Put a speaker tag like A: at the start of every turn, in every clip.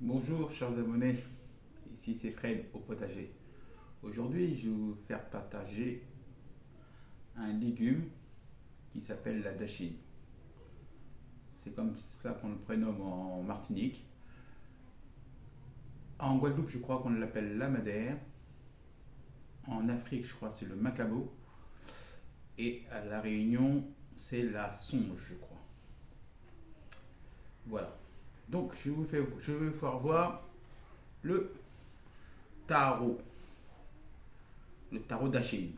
A: Bonjour chers abonnés, ici c'est Fred au potager. Aujourd'hui je vais vous faire partager un légume qui s'appelle la dachine. C'est comme ça qu'on le prénomme en Martinique. En Guadeloupe je crois qu'on l'appelle la madère. En Afrique je crois c'est le macabo. Et à la Réunion c'est la songe je crois. Voilà. Donc je vais vous faire voir le tarot. Le tarot dachine.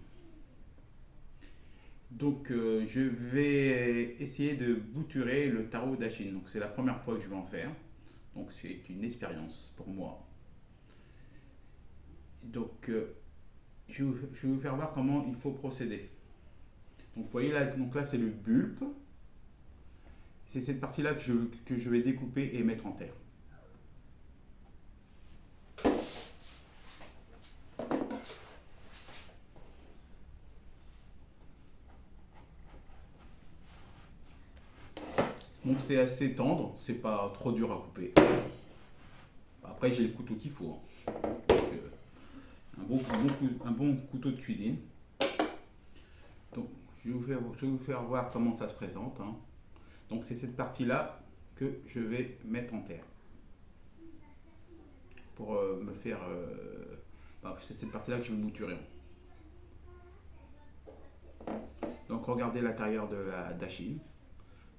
A: Donc je vais essayer de bouturer le tarot d'Achine. Donc c'est la première fois que je vais en faire. Donc c'est une expérience pour moi. Donc je vais vous faire voir comment il faut procéder. Donc vous voyez là, donc là c'est le bulbe. C'est cette partie-là que je vais découper et mettre en terre. Donc c'est assez tendre, c'est pas trop dur à couper. Après j'ai le couteau qu'il faut, hein. Donc, un bon couteau de cuisine. Donc je vais vous faire voir comment ça se présente, hein. Donc c'est cette partie-là que je vais mettre en terre. Pour me faire... c'est cette partie-là que je vais bouturer. Donc regardez l'intérieur de la dachine.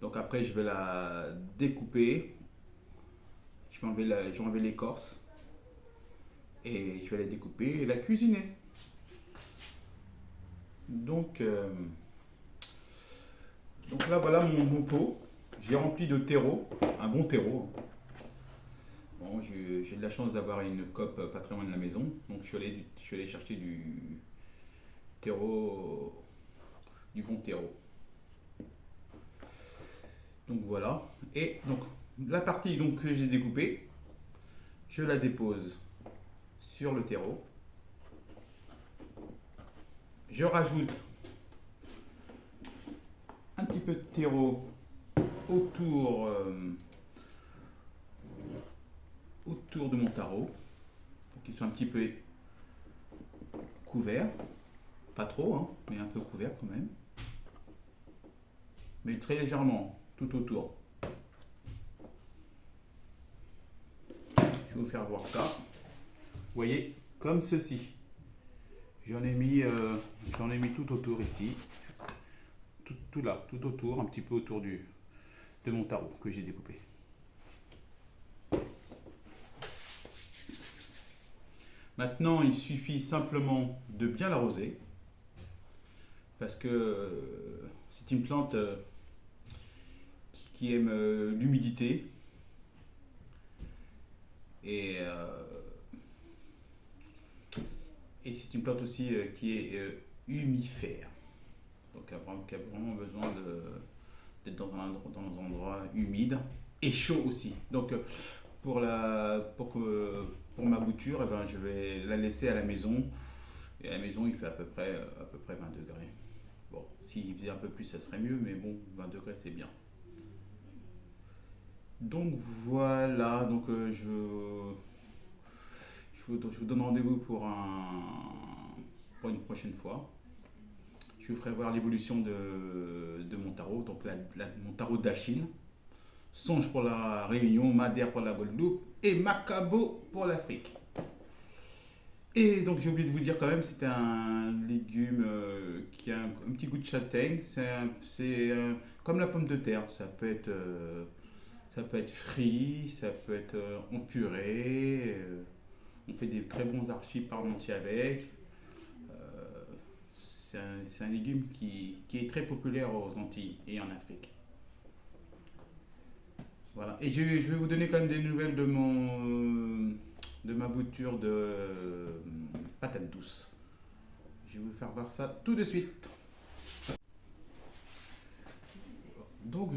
A: Donc après je vais la découper. Je vais enlever l'écorce. Et je vais la découper et la cuisiner. Donc, donc là voilà mon pot. J'ai rempli de terreau, un bon terreau. Bon, j'ai de la chance d'avoir une cope pas très loin de la maison. Donc je suis allé chercher du terreau, du bon terreau. Donc voilà. Et donc la partie donc, que j'ai découpée, je la dépose sur le terreau. Je rajoute un petit peu de terreau autour, autour de mon tarot pour qu'il soit un petit peu couvert. Pas trop, hein, mais un peu couvert quand même. Mais très légèrement, tout autour. Je vais vous faire voir ça. Vous voyez, comme ceci. J'en ai mis tout autour ici. Tout là, tout autour, un petit peu autour de mon tarot que j'ai découpé. Maintenant, il suffit simplement de bien l'arroser. Parce que c'est une plante qui aime l'humidité. Et c'est une plante aussi qui est humifère. Donc qui a vraiment besoin d'être dans un endroit humide et chaud aussi. Donc pour ma bouture, eh ben, je vais la laisser à la maison. Et à la maison, il fait à peu près 20 degrés. Bon, s'il faisait un peu plus, ça serait mieux, mais bon, 20 degrés, c'est bien. Donc voilà, donc je vous donne rendez-vous pour une prochaine fois. Je vous ferai voir l'évolution de mon tarot, donc mon tarot d'Achine. Songe pour la Réunion, Madère pour la Guadeloupe et Macabo pour l'Afrique. Et donc j'ai oublié de vous dire quand même, c'est un légume qui a un petit goût de châtaigne. C'est comme la pomme de terre. Ça peut être frit, ça peut être en purée. On fait des très bons archis parmentiers avec. Euh, c'est un légume qui est très populaire aux Antilles et en Afrique. Voilà. Et je vais vous donner quand même des nouvelles de ma bouture de patates douces. Je vais vous faire voir ça tout de suite. Donc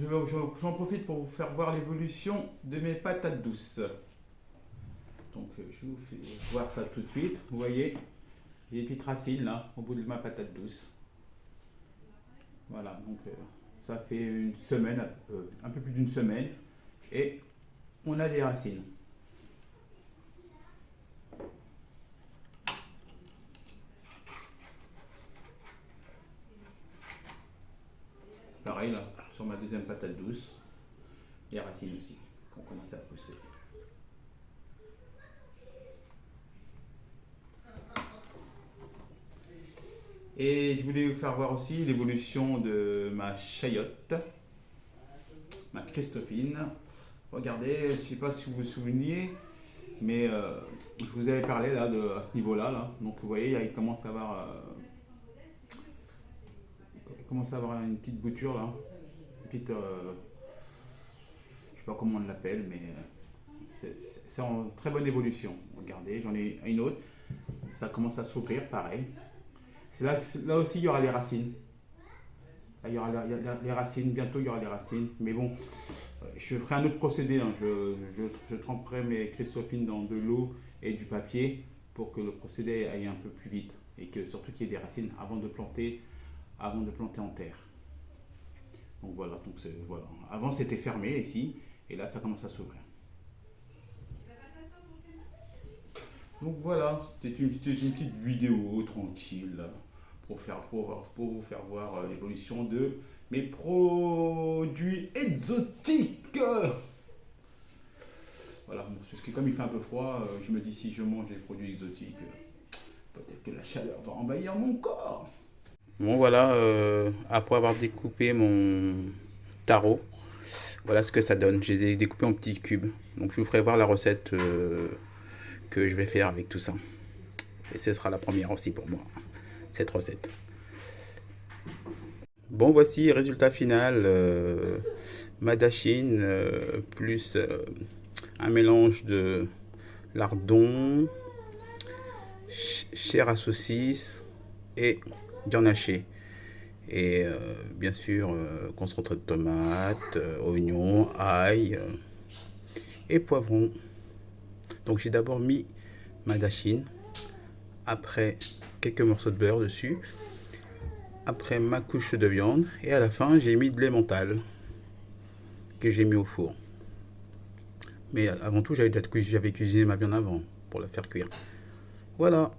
A: j'en profite pour vous faire voir l'évolution de mes patates douces. Donc je vous fais voir ça tout de suite. Vous voyez, j'ai des petites racines là au bout de ma patate douce. Voilà, donc ça fait une semaine, un peu plus d'une semaine, et on a des racines. deuxième patate douce. Les racines aussi, qui ont commencé à pousser. Et je voulais vous faire voir aussi l'évolution de ma chayotte, ma Christophine. Regardez, je ne sais pas si vous vous souveniez, mais je vous avais parlé là à ce niveau-là. Là. Donc vous voyez, il commence à avoir, une petite bouture là, une petite, je ne sais pas comment on l'appelle, mais c'est en très bonne évolution. Regardez, j'en ai une autre, ça commence à s'ouvrir, pareil. Là aussi, il y aura les racines. Là, il y aura les racines, bientôt il y aura les racines. Mais bon, je ferai un autre procédé. Hein. Je tremperai mes Christophines dans de l'eau et du papier pour que le procédé aille un peu plus vite. Et que surtout qu'il y ait des racines avant de planter en terre. Donc voilà, voilà. Avant c'était fermé ici, et là ça commence à s'ouvrir. Donc voilà, c'était une petite vidéo tranquille là, pour vous faire voir l'évolution de mes produits exotiques. Voilà, bon, parce que comme il fait un peu froid, je me dis si je mange des produits exotiques, peut-être que la chaleur va envahir mon corps. Bon voilà, après avoir découpé mon tarot, voilà ce que ça donne. Je les ai découpés en petits cubes. Donc je vous ferai voir la recette que je vais faire avec tout ça. Et ce sera la première aussi pour moi, cette recette. Bon, voici le résultat final. Madachine plus un mélange de lardon, chair à saucisse et viande hachée. Et bien sûr, concentré de tomates, oignons, ail et poivrons. Donc j'ai d'abord mis ma dachine, après quelques morceaux de beurre dessus, après ma couche de viande, et à la fin j'ai mis de l'emmental que j'ai mis au four. Mais avant tout, j'avais cuisiné ma viande avant pour la faire cuire. Voilà.